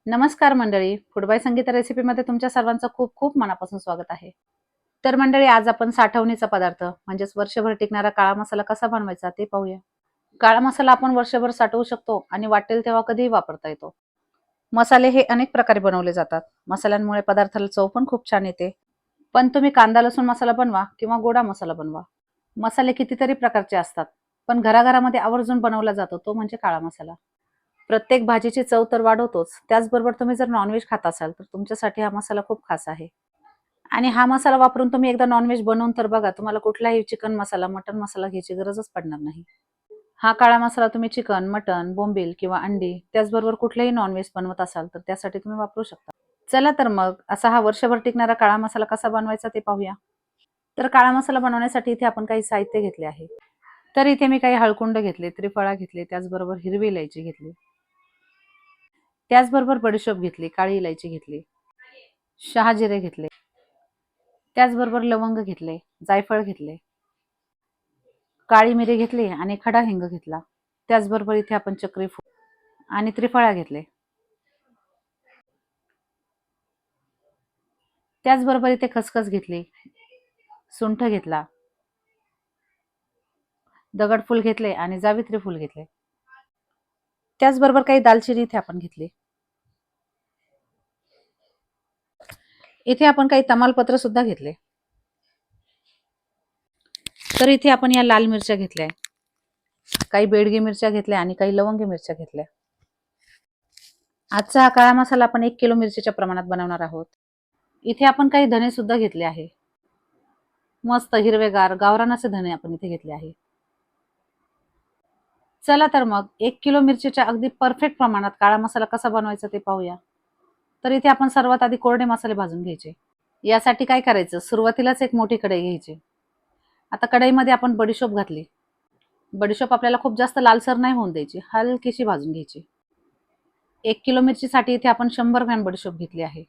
नमस्कार मंडळी, food by Sangeeta रेसिपीमध्ये तुमच्या सर्वांचं खूप खूप मनापासून स्वागत आहे. तर मंडळी, आज आपण साठवणीचा पदार्थ म्हणजेच वर्षभर टिकणारा काळा मसाला कसा बनवायचा ते पाहूया. काळा मसाला आपण वर्षभर साठवू शकतो आणि वाटेल तेव्हा कधीही वापरता येतो. मसाले हे अनेक प्रकारे बनवले जातात. मसाल्यांमुळे पदार्थाला चव पण खूप छान येते. पण तुम्ही कांदा लसूण मसाला बनवा किंवा गोडा मसाला बनवा, मसाले कितीतरी प्रकारचे असतात. पण घराघरामध्ये आवर्जून बनवला जातो तो म्हणजे काळा मसाला. प्रत्येक भाजीची चव तर वाढवतोच, त्याचबरोबर तुम्ही जर नॉनव्हेज खात असाल तर तुमच्यासाठी हा मसाला खूप खास आहे. आणि हा मसाला वापरून तुम्ही एकदा नॉनव्हेज बनवून तर बघा, तुम्हाला कुठलाही चिकन मसाला, मटण मसाला घ्यायची गरजच पडणार नाही. हा काळा मसाला तुम्ही चिकन, मटण, बोंबील किंवा अंडी त्याचबरोबर कुठलेही नॉनव्हेज बनवत असाल तर त्यासाठी तुम्ही वापरू शकता. चला तर मग असा हा वर्षभर टिकणारा काळा मसाला कसा बनवायचा ते पाहूया. तर काळा मसाला बनवण्यासाठी इथे आपण काही साहित्य घेतले आहे. तर इथे मी काही हळकुंड घेतले, त्रिफळा घेतले, त्याचबरोबर हिरवी इलायची घेतली. त्याचबरोबर बडीशोप घेतली, काळी इलायची घेतली, शहाजिरे घेतले, त्याचबरोबर लवंग घेतले, जायफळ घेतले, काळी मिरी घेतली आणि खडा हिंग घेतला. त्याचबरोबर इथे आपण चक्री फूल आणि त्रिफळा घेतले. त्याचबरोबर इथे खसखस घेतली, सुंठ घेतला, दगडफूल घेतले आणि जावित्री फूल घेतले. त्याचबरोबर काही दालचिनी इथे आपण घेतली. इथे आपण काही तमालपत्र सुद्धा घेतले. तर इथे आपण या लाल मिरच्या घेतल्या, काही बेडगी मिरच्या घेतल्या आणि काही लवंगी मिरच्या घेतल्या. आजचा हा काळा मसाला आपण 1 किलो मिरचीच्या प्रमाणात बनवणार आहोत. इथे आपण काही धने सुद्धा घेतले आहे. मस्त हिरवेगार गावरान असे धने आपण इथे घेतले आहे. चला तर मग 1 किलो मिरचीच्या अगदी परफेक्ट प्रमाणात काळा मसाला कसा बनवायचा ते पाहूया. तर इथे आपण सर्वात आधी कोरडे मसाले भाजून घ्यायचे. यासाठी काय करायचं, सुरुवातीलाच एक मोठी कढई घ्यायची. आता कढईमध्ये आपण बडीशोप घातली. बडीशोप आपल्याला खूप जास्त लालसर नाही होऊन द्यायची, हलकीशी भाजून घ्यायची. 1 किलो मिरचीसाठी इथे आपण 100 ग्रॅम बडीशोप घेतली आहे.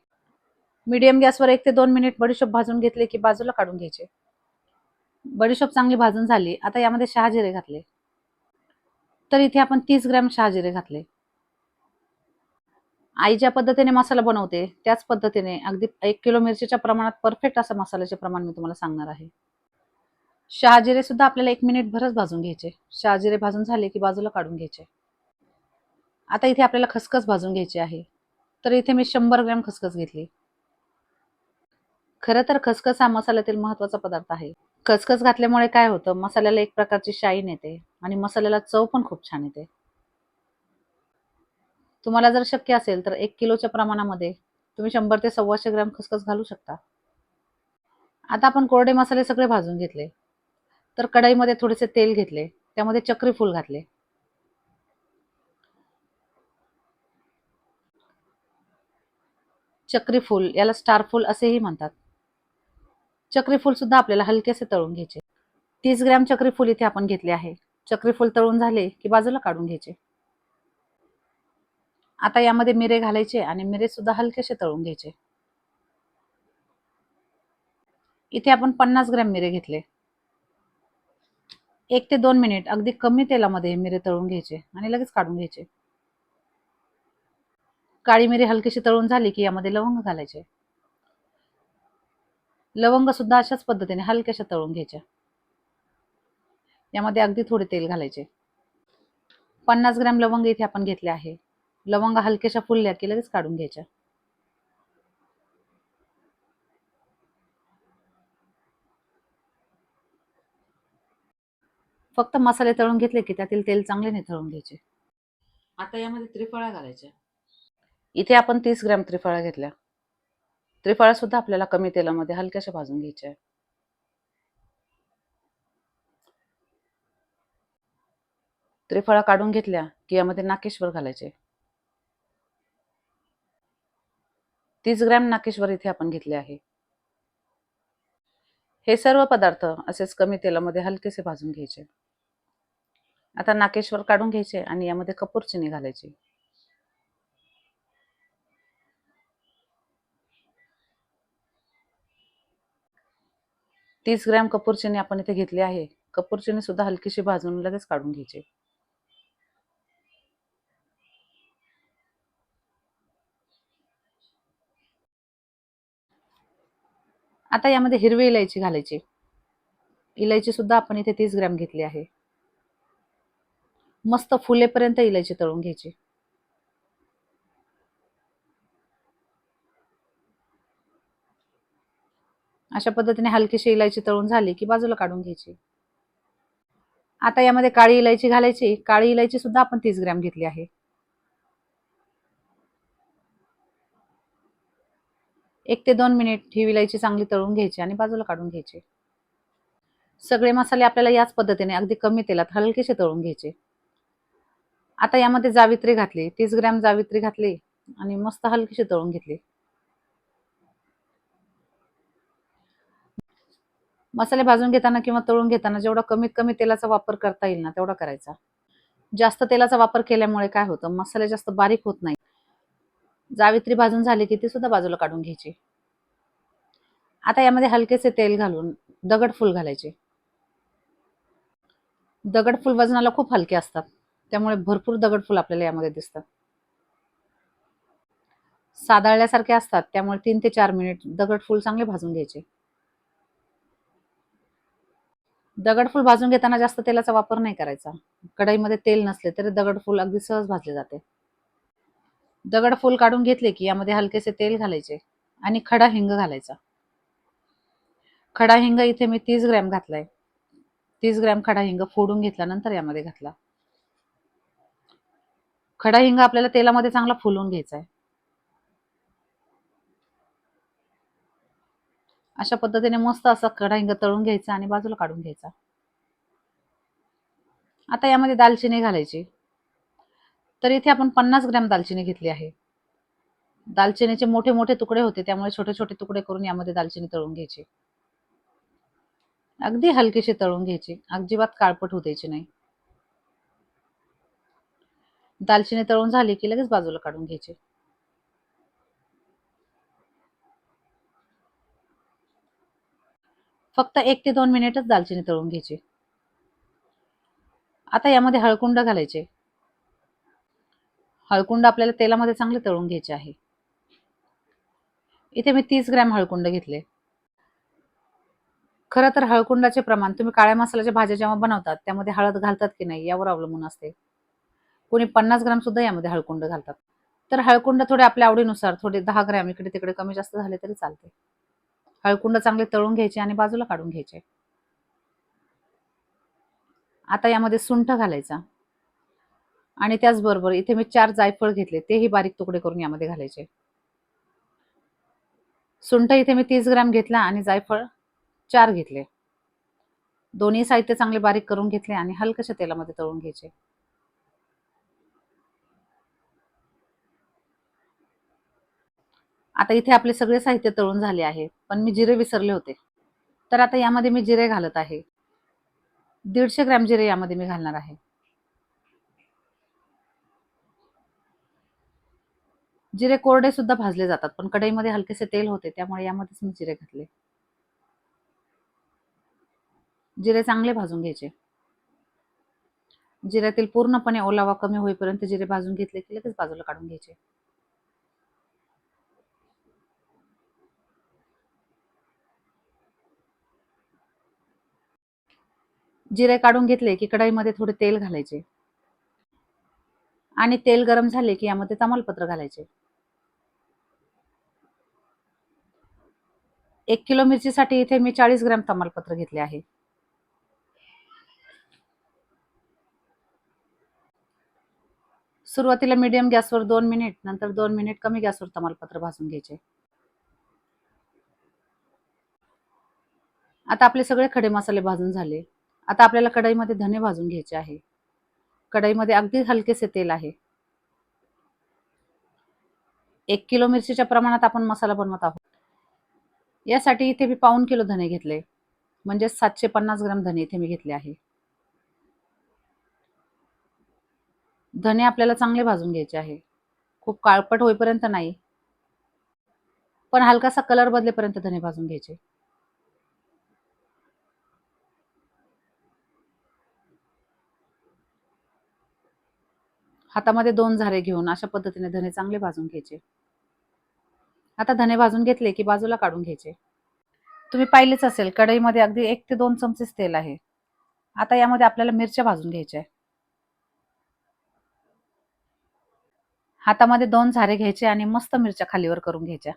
मीडियम गॅसवर 1 ते 2 मिनिट बडीशोप भाजून घेतले की बाजूला काढून घ्यायचे. बडीशोप चांगली भाजून झाली. आता यामध्ये शहाजिरे घातले. तर इथे आपण 30 ग्रॅम शहाजिरे घातले. आई ज्या पद्धतीने मसाला बनवते त्याच पद्धतीने अगदी 1 किलो मिरचीच्या प्रमाणात परफेक्ट असं मसाल्याचे प्रमाण मी तुम्हाला सांगणार आहे. शहाजिरे सुद्धा आपल्याला 1 मिनिट भरच भाजून घ्यायचे. शहाजिरे भाजून झाले की बाजूला काढून घ्यायचे. आता इथे आपल्याला खसखस भाजून घ्यायची आहे. तर इथे मी 100 ग्रॅम खसखस घेतली. खरं तर खसखस हा मसाल्यातील महत्त्वाचा पदार्थ आहे. खसखस घातल्यामुळे काय होतं, मसाल्याला एक प्रकारची शाईन येते आणि मसाल्याला चव पण खूप छान येते. तुम्हाला जर शक्य असेल तर 1 किलोच्या प्रमाणामध्ये तुम्ही 100 ते 125 ग्रॅम खसखस घालू शकता. आता आपण कोरडे मसाले सगळे भाजून घेतले. तर कढईमध्ये थोडेसे तेल घेतले. त्यामध्ये चक्री फूल घातले. चक्री फूल याला स्टार फूल असेही म्हणतात. चक्री फूल सुद्धा आपल्याला हलकेसे तळून घ्यायचे. 30 ग्रॅम चक्री फूल इथे आपण घेतले आहे. चक्री फूल तळून झाले की बाजूला काढून घ्यायचे. आता यामध्ये मिरे घालायचे आणि मिरे सुद्धा हलकेसे तळून घ्यायचे. इथे आपण 50 ग्रॅम मिरे घेतले. 1 ते 2 मिनिट अगदी कमी तेलामध्ये मिरे तळून घ्यायचे आणि लगेच काढून घ्यायचे. काळी मिरी हलकीशी तळून झाली की यामध्ये लवंग घालायचे. लवंग सुद्धा अशाच पद्धतीने हलक्याशा तळून घ्यायच्या. यामध्ये अगदी थोडे तेल घालायचे. 50 ग्रॅम लवंग इथे आपण घेतले आहे. लवंग हलक्याशा फुलल्या की लगेच काढून घ्यायच्या. फक्त मसाले तळून घेतले की त्यातील तेल चांगले निथळून घ्यायचे. आता यामध्ये त्रिफळा घालायच्या. इथे आपण 30 ग्रॅम त्रिफळा घेतल्या. त्रिफळा सुद्धा आपल्याला कमी तेलामध्ये हलक्याशा भाजून घ्यायच्या. त्रिफळा काढून घेतल्या की यामध्ये नाकेश्वर घालायचे. 30 ग्रॅम नाकेश्वर इथे आपण घेतले आहे. हे सर्व पदार्थ असेच कमी तेलामध्ये हलकेसे भाजून घ्यायचे. आता नाकेश्वर काढून घ्यायचे आणि यामध्ये कपूर चिनी घालायची. तीस ग्रॅम कपूर चिनी आपण इथे घेतली आहे. कपूर चिनी सुद्धा हलकीशी भाजून लगेच काढून घ्यायची. आता यामध्ये हिरवी इलायची घालायची. इलायची सुद्धा आपण इथे 30 ग्रॅम घेतली आहे. मस्त फुलेपर्यंत इलायची तळून घ्यायची. अशा पद्धतीने हलकीशी इलायची तळून झाली की बाजूला काढून घ्यायची. आता यामध्ये काळी इलायची घालायची. काळी इलायची सुद्धा आपण 30 ग्रॅम घेतली आहे. 1 ते 2 मिनिट ही इलायची चांगली तळून घ्यायची आणि बाजूला काढून घ्यायची. सगळे मसाले आपल्याला याच पद्धतीने अगदी कमी तेलात हलकेसे तळून घ्यायचे. आता यामध्ये जावित्री घातली. 30 ग्रॅम जावित्री घातली आणि मस्त हलकीशी तळून घेतली. मसाले भाजून घेताना किंवा तळून घेताना जेवढा कमीत कमी तेलाचा वापर करता येईल ना, तेवढा करायचा. जास्त तेलाचा वापर केल्यामुळे काय होतं, मसाले जास्त बारीक होत नाही. जावित्री भाजून झाली की ती सुद्धा बाजूला काढून घ्यायची. आता यामध्ये हलकेसे तेल घालून दगडफूल घालायचे. दगडफूल वजनाला खूप हलके असतात. त्यामुळे भरपूर दगडफूल आपल्याला यामध्ये दिसतात. सादळल्यासारखे असतात, त्यामुळे 3 ते 4 मिनिट दगडफूल चांगले भाजून घ्यायचे. दगडफूल भाजून घेताना जास्त तेलाचा वापर नाही करायचा. कढईमध्ये तेल नसले तरी दगडफूल अगदी सहज भाजले जाते. दगडफूल काढून घेतले की यामध्ये हलकेसे तेल घालायचे आणि खडा हिंग घालायचा. खडा हिंग इथे मी 30 ग्रॅम घातलाय. 30 ग्रॅम खडा हिंग फोडून घेतल्यानंतर यामध्ये घातला. खडा हिंग आपल्याला तेलामध्ये चांगला फुलवून घ्यायचा आहे. अशा पद्धतीने मस्त असा खडा हिंग तळून घ्यायचा आणि बाजूला काढून घ्यायचा. आता यामध्ये दालचिनी घालायची. तर इथे आपण 50 ग्रॅम दालचिनी घेतली आहे. दालचिनीचे मोठे मोठे तुकडे होते, त्यामुळे छोटे छोटे तुकडे करून यामध्ये दालचिनी तळून घ्यायची. अगदी हलकीशी तळून घ्यायची. अजिबात काळपट होऊ द्यायची नाही. दालचिनी तळून झाली की लगेच बाजूला काढून घ्यायची. फक्त 1 ते 2 मिनिटच दालचिनी तळून घ्यायची. आता यामध्ये हळकुंड घालायचे. हळकुंड आपल्याला तेलामध्ये चांगले तळून घ्यायचे आहे. इथे मी 30 ग्रॅम हळकुंड घेतले. खरं तर हळकुंडाचे प्रमाण तुम्ही काळ्या मसाल्याच्या भाज्या जेव्हा बनवतात, त्यामध्ये हळद घालतात की नाही यावर अवलंबून असते. कोणी 50 ग्रॅम सुद्धा यामध्ये हळकुंड घालतात. तर हळकुंड थोडे आपल्या आवडीनुसार थोडे 10 ग्रॅम इकडे-तिकडे कमी जास्त झाले तरी चालते. हळकुंड चांगले तळून घ्यायचे आणि बाजूला काढून घ्यायचे. आता यामध्ये सुंठ घालायचा आणि त्याचबरोबर इथे मी 4 जायफळ घेतले, तेही बारीक तुकडे करून यामध्ये घालायचे. सुंठ इथे मी 30 ग्रॅम घेतला आणि जायफळ 4 घेतले. दोन्ही साहित्य चांगले बारीक करून घेतले आणि हलक्याशा तेलामध्ये तळून घ्यायचे. आता इथे आपले सगळे साहित्य तळून झाले आहे, पण मी जिरे विसरले होते. तर आता यामध्ये मी जिरे घालत आहे. 150 ग्रॅम जिरे यामध्ये मी घालणार आहे. जिरे कोरडे सुद्धा भाजले जातात, पण कढईमध्ये हलकेसे तेल होते, त्यामुळे यामध्येच मी जिरे घातले. जिरे चांगले भाजून घ्यायचे. जिऱ्यातील पूर्णपणे ओलावा कमी होईपर्यंत जिरे भाजून घेतले की लगेच बाजूला काढून घ्यायचे. जिरे काढून घेतले की कढईमध्ये थोडे तेल घालायचे आणि तेल गरम झाले की यामध्ये तमालपत्र घालायचे. 1 किलो मिरचीसाठी इथे मी 40 ग्रॅम तमालपत्र घेतले आहे. सुरुवातीला मीडियम गॅसवर 2 मिनिट, नंतर 2 मिनिट कमी गॅसवर तमालपत्र भाजून घ्यायचे. आता आपले सगळे खडे मसाले भाजून झाले. आता आपल्याला कढईमध्ये धने भाजून घ्यायचे आहे. कढईमध्ये अगदी हलकेसे तेल आहे. 1 किलो मिरचीच्या प्रमाणात आपण मसाला बनवत आहोत. यासाठी इथे मी पाऊण किलो धने घेतले. म्हणजे 750 ग्रॅम धने इथे मी घेतले आहे. धने आपल्याला चांगले भाजून घ्यायचे आहे. खूप काळपट होईपर्यंत नाही, पण हलकासा कलर बदलेपर्यंत धने भाजून घ्यायचे. हातामध्ये 2 झारे घेऊन अशा पद्धतीने धने चांगले भाजून घ्यायचे. आता धने भाजून घेतले की बाजूला काढून घ्यायचे. तुम्ही पाहिलेच असेल कढईमध्ये अगदी 1 ते 2 चमचेच तेल आहे. आता यामध्ये आपल्याला मिरच्या भाजून घ्यायच्या आहे. हातामध्ये 2 झारे घ्यायचे आणि मस्त मिरच्या खालीवर करून घ्यायच्या.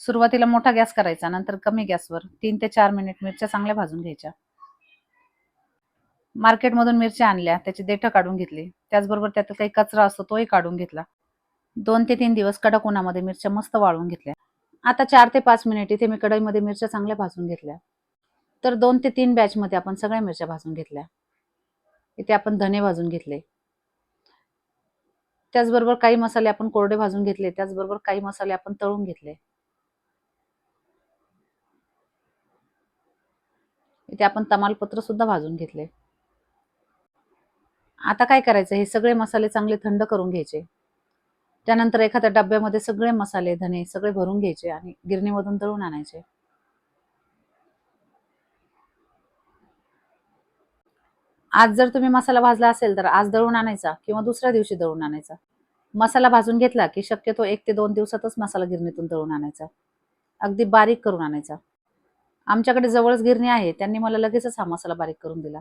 सुरुवातीला मोठा गॅस करायचा, नंतर कमी गॅसवर 3 ते 4 मिनिट मिरच्या चांगल्या भाजून घ्यायच्या. मार्केटमधून मिरच्या आणल्या, त्याची देठं काढून घेतली. त्याचबरोबर त्यात काही कचरा असतो तोही काढून घेतला. 2 ते 3 दिवस कडक उन्हामध्ये मिरच्या मस्त वाळवून घेतल्या. आता 4 ते 5 मिनिट इथे मी कढईमध्ये मिरच्या चांगल्या भाजून घेतल्या. तर 2 ते 3 बॅचमध्ये आपण सगळ्या मिरच्या भाजून घेतल्या. इथे आपण धने भाजून घेतले. त्याचबरोबर काही मसाले आपण कोरडे भाजून घेतले. त्याचबरोबर काही मसाले आपण तळून घेतले. इथे आपण तमालपत्र सुद्धा भाजून घेतले. आता काय करायचं, हे सगळे मसाले चांगले थंड करून घ्यायचे. त्यानंतर एखाद्या डब्यामध्ये सगळे मसाले, धने सगळे भरून घ्यायचे आणि गिरणीमधून दळून आणायचे. आज जर तुम्ही मसाला भाजला असेल तर आज दळून आणायचा किंवा दुसऱ्या दिवशी दळून आणायचा. मसाला भाजून घेतला की शक्यतो 1 ते 2 दिवसातच मसाला गिरणीतून दळून आणायचा. अगदी बारीक करून आणायचा. आमच्याकडे जवळच गिरणी आहे, त्यांनी मला लगेचच हा मसाला बारीक करून दिला.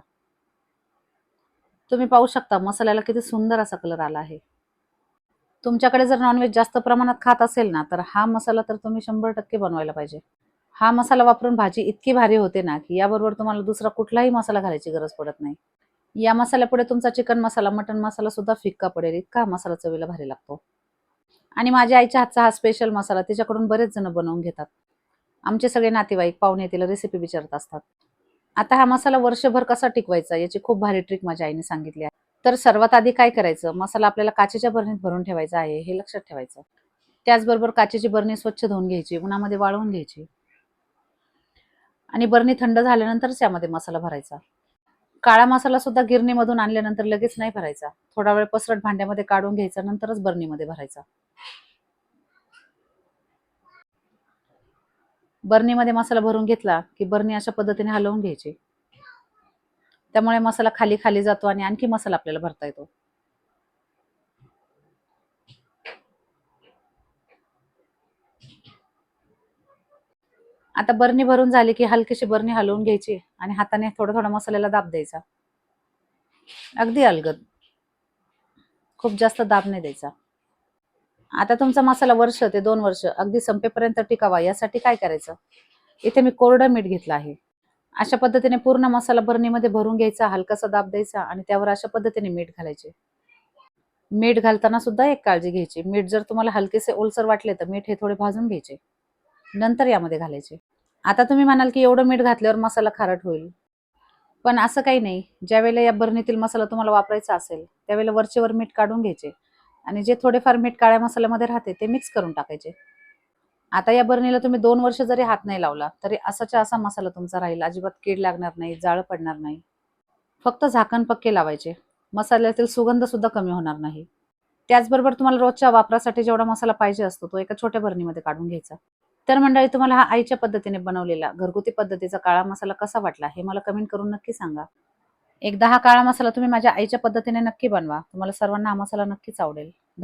तुम्ही पाहू शकता मसाल्याला किती सुंदर असा कलर आला आहे. तुमच्याकडे जर नॉनव्हेज जास्त प्रमाणात खात असेल ना, तर हा मसाला तर तुम्ही 100% बनवायला पाहिजे. हा मसाला वापरून भाजी इतकी भारी होते ना, की याबरोबर तुम्हाला दुसरा कुठलाही मसाला घालायची गरज पडत नाही. या मसाल्यापुढे तुमचा चिकन मसाला, मटण मसाला सुद्धा फिक्का पडेल, इतका हा मसाला चवीला भारी लागतो. आणि माझ्या आईच्या हातचा हा स्पेशल मसाला तिच्याकडून बरेच जण बनवून घेतात. आमचे सगळे नातेवाईक, पाहुणे तिला रेसिपी विचारत असतात. आता हा मसाला वर्षभर कसा टिकवायचा याची खूप भारी ट्रिक माझ्या आईने सांगितली आहे. तर सर्वात आधी काय करायचं, मसाला आपल्याला काचेच्या बरणीत भरून ठेवायचा आहे, हे लक्षात ठेवायचं. त्याचबरोबर काचेची बरणी स्वच्छ धुवून घ्यायची, उन्हामध्ये वाळवून घ्यायची आणि बरणी थंड झाल्यानंतरच यामध्ये मसाला भरायचा. काळा मसाला सुद्धा गिरणीमधून आणल्यानंतर लगेच नाही भरायचा. थोडा वेळ पसरट भांड्यामध्ये काढून घ्यायचा, नंतरच बरणीमध्ये भरायचा. बरणीमध्ये मसाला भरून घेतला की बरणी अशा पद्धतीने हलवून घ्यायची. त्यामुळे मसाला खाली खाली जातो आणि आणखी मसाला आपल्याला भरता येतो. आता बरणी भरून झाली की हलकीशी बरणी हलवून घ्यायची आणि हाताने थोडा थोडा मसाल्याला दाब द्यायचा. अगदी अलगद, खूप जास्त दाब नाही द्यायचा. आता तुमचा मसाला वर्ष ते 2 वर्ष अगदी संपेपर्यंत टिकावा यासाठी काय करायचं, इथे मी कोरडं मीठ घेतलं आहे. अशा पद्धतीने पूर्ण मसाला बरणीमध्ये भरून घ्यायचा, हलकासा दाब द्यायचा आणि त्यावर अशा पद्धतीने मीठ घालायचे. मीठ घालताना सुद्धा एक काळजी घ्यायची, मीठ जर तुम्हाला हलकेसे ओलसर वाटले तर मीठ हे थोडे भाजून घ्यायचे, नंतर यामध्ये घालायचे. आता तुम्ही म्हणाल की एवढं मीठ घातल्यावर मसाला खारट होईल, पण असं काही नाही. ज्यावेळेला या बरणीतील मसाला तुम्हाला वापरायचा असेल त्यावेळेला वरचेवर मीठ काढून घ्यायचे आणि जे थोडेफार मीठ काळ्या मसाल्यामध्ये राहते ते मिक्स करून टाकायचे. आता या बरणीला तुम्ही 2 वर्ष जरी हात नाही लावला तरी असाच्या असा मसाला तुमचा राहील. अजिबात कीड लागणार नाही, जाळ पडणार नाही. फक्त झाकण पक्के लावायचे. मसाल्यातील सुगंध सुद्धा कमी होणार नाही. त्याचबरोबर तुम्हाला रोजच्या वापरासाठी जेवढा मसाला पाहिजे असतो तो एका छोट्या बरणीमध्ये काढून घ्यायचा. तर मंडळी, तुम्हाला हा आईच्या पद्धतीने बनवलेला घरगुती पद्धतीचा काळा मसाला कसा वाटला हे मला कमेंट करून नक्की सांगा. एकदा हा काळा मसाला तुम्ही माझ्या आईच्या पद्धतीने नक्की बनवा. तुम्हाला सर्वांना हा मसाला नक्कीच आवडेल.